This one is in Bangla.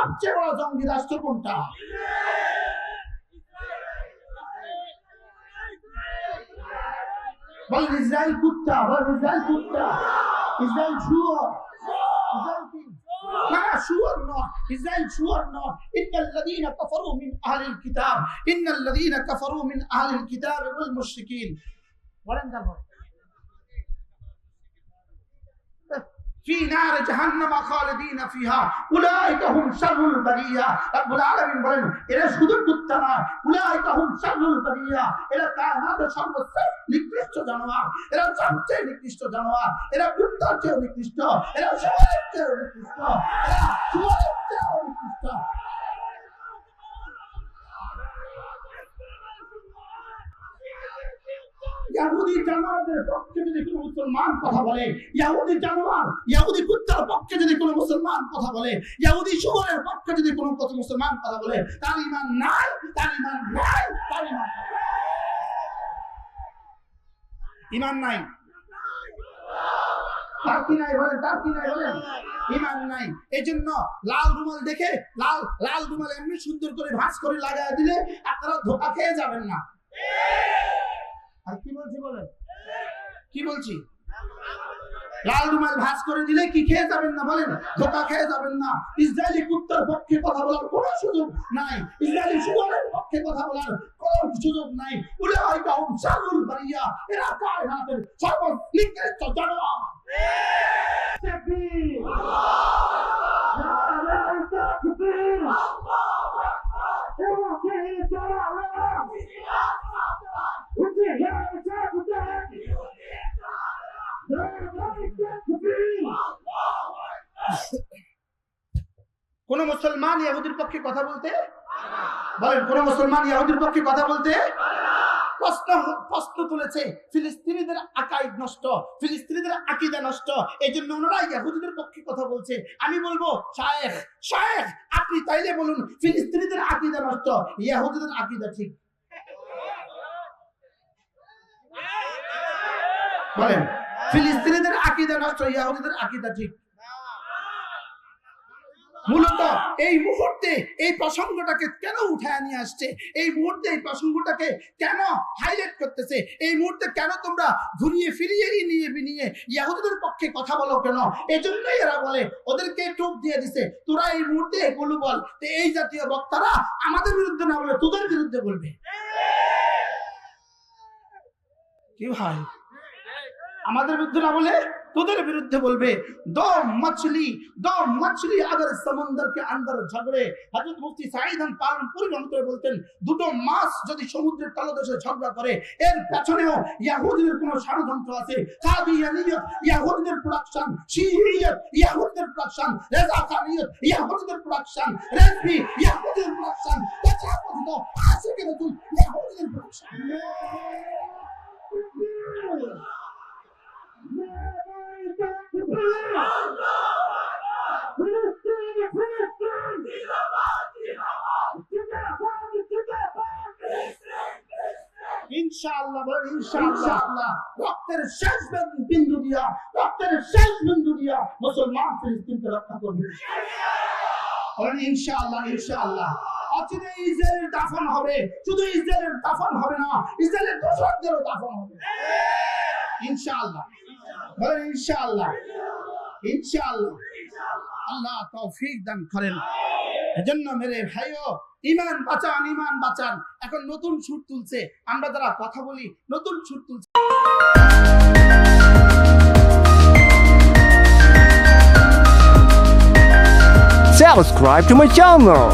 সবচেয়ে বড় জঙ্গি রাষ্ট্র কোনটা? বলেন ইসরায়েল কুত্তা, বলেন ইসরায়েল কুত্তা, ইসরায়েল শুয়োর, ইসরায়েল কি? না, শুয়োর নয়, ইসরায়েল শুয়োর নয়। ইন্নাল্লাযীনা কাফারু মিন আহলিল কিতাব, ইন্নাল্লাযীনা কাফারু মিন আহলিল কিতাব ওয়াল মুশরিকিন। বলেন তারপর في نار جهنم خالدين فيها اولئك هم شر البريه। رب العالمين বলেন এরা শুধু কুত্তা না, اولئك هم شر البريه, এরা কায়নাতের সর্বশ্রেষ্ঠ নিকৃষ্ট জানোয়ার, এরা সবচেয়ে নিকৃষ্ট জানোয়ার, এরা কুত্তার চেয়ে নিকৃষ্ট, এরা শুয়োরের চেয়ে নিকৃষ্ট, এরা শুয়োরের চেয়ে নিকৃষ্ট। ইহুদি জানোয়ারদের পক্ষে যদি কোনো মুসলমান কথা বলে, ইহুদি জানোয়ার, ইহুদি কুত্তার পক্ষে যদি কোনো মুসলমান কথা বলে, ইহুদি শুয়োরের পক্ষে যদি কোনো মুসলমান কথা বলে, তার ঈমান নাই, তার ঈমান নাই, তার ঈমান নাই, ঈমান নাই। তার কি নাই বলেন, তার কি নাই বলেন? ঈমান নাই। এজন্য লাল রুমাল দেখে লাল রুমাল এমনি সুন্দর করে ভাঁজ করে লাগায় দিলে আপনারা ধোঁকা খেয়ে যাবেন না। আর কি বলছি বলেন, কি বলছি? লাল রুমাল ভাঁজ করে দিলে কি খেয়ে যাবেন না বলেন? ধোঁকা খেয়ে যাবেন না। ইসরায়েলি কুত্তার পক্ষে কথা বলার কোনো সুযোগ নাই, ইসরায়েলি শুয়োরের পক্ষে কথা বলার কোনো সুযোগ নাই। উলাইকা হুম শাররুল বারিয়া, এরা কায়নাতের সর্বনিকৃষ্ট জানোয়ার। তাকবীর, নারে তাকবীর, কোন মুসলমান ইহুদির পক্ষে কথা বলতে বলেন, কোন মুসলমান ইহুদির পক্ষে কথা বলতে প্রশ্ন তুলেছে। ফিলিস্তিনিদের আকাইদ নষ্ট, ফিলিস্তিনিদের আকীদা নষ্ট, এই জন্য ওনারা ইহুদিদের পক্ষে কথা বলছে। আমি বলবো শায়েখ আপনি তাইলে বলুন ফিলিস্তিনিদের আকীদা নষ্ট, ইহুদিদের আকীদা ঠিক। বলেন ফিলিস্তিনিদের আকীদা নষ্ট, ইহুদিদের আকীদা ঠিক। মূলত এই মুহূর্তে এই প্রসঙ্গটাকে কেন উঠায় নিয়ে আসছে, এই মুহূর্তে এই প্রসঙ্গটাকে কেন হাইলাইট করতেছে, এই মুহূর্তে কেন তোমরা ঘুরিয়ে ফিরিয়ে নিয়ে ইহুদিদের পক্ষে কথা বলো কেন? এজন্যই এরা বলে, ওদেরকে টুপ দিয়ে দিছে, তোরা এই মুহূর্তে এগুলো বল। এই জাতীয় বক্তারা আমাদের বিরুদ্ধে না বলে তোদের বিরুদ্ধে বলবে। কি ভাই, আমাদের বিরুদ্ধে না বলে তোদের বিরুদ্ধে বলবে। दो मछली अगर समुद्र के अंदर झगड़े, हजरत मुफ्ती সাঈদ পালনপুরি রহমতুল্লাহ বলতেন, দুটো মাছ যদি সমুদ্রের তলদেশে ঝগড়া করে এর পেছনেও ইহুদিদের কোনো ষড়যন্ত্র আছে। কাদিয়ানিয়ত ইহুদিদের প্রোডাকশন, শিইয়ত ইহুদিদের প্রোডাকশন, রেজাকানিয়ত ইহুদিদের প্রোডাকশন, রেজবি ইহুদিদের প্রোডাকশন, তথাকথিত আশিকে রাসূল ইহুদিদের প্রোডাকশন। ইনশাআল্লাহ বলেন ইনশাআল্লাহ, রক্তের শেষ বিন্দু দিয়া মুসলমান ফিলিস্তিনকে রক্ষা করবে। বলেন ইনশাআল্লাহ, ইনশাআল্লাহ। অচিরে ইসরায়েলের দাফন হবে, শুধু ইসরায়েলের দাফন হবে না, ইসরায়েলের দোসরদেরও দাফন হবে ইনশাআল্লাহ। বলেন ইনশাআল্লাহ, ইনশাআল্লাহ। আল্লাহ তৌফিক দান করেন। এজন্য মেরে ভাইও ঈমান বাঁচান, ঈমান বাঁচান। এখন নতুন সুর তুলছে, আমরা যারা কথা বলি নতুন সুর তুলছে। Subscribe to my channel.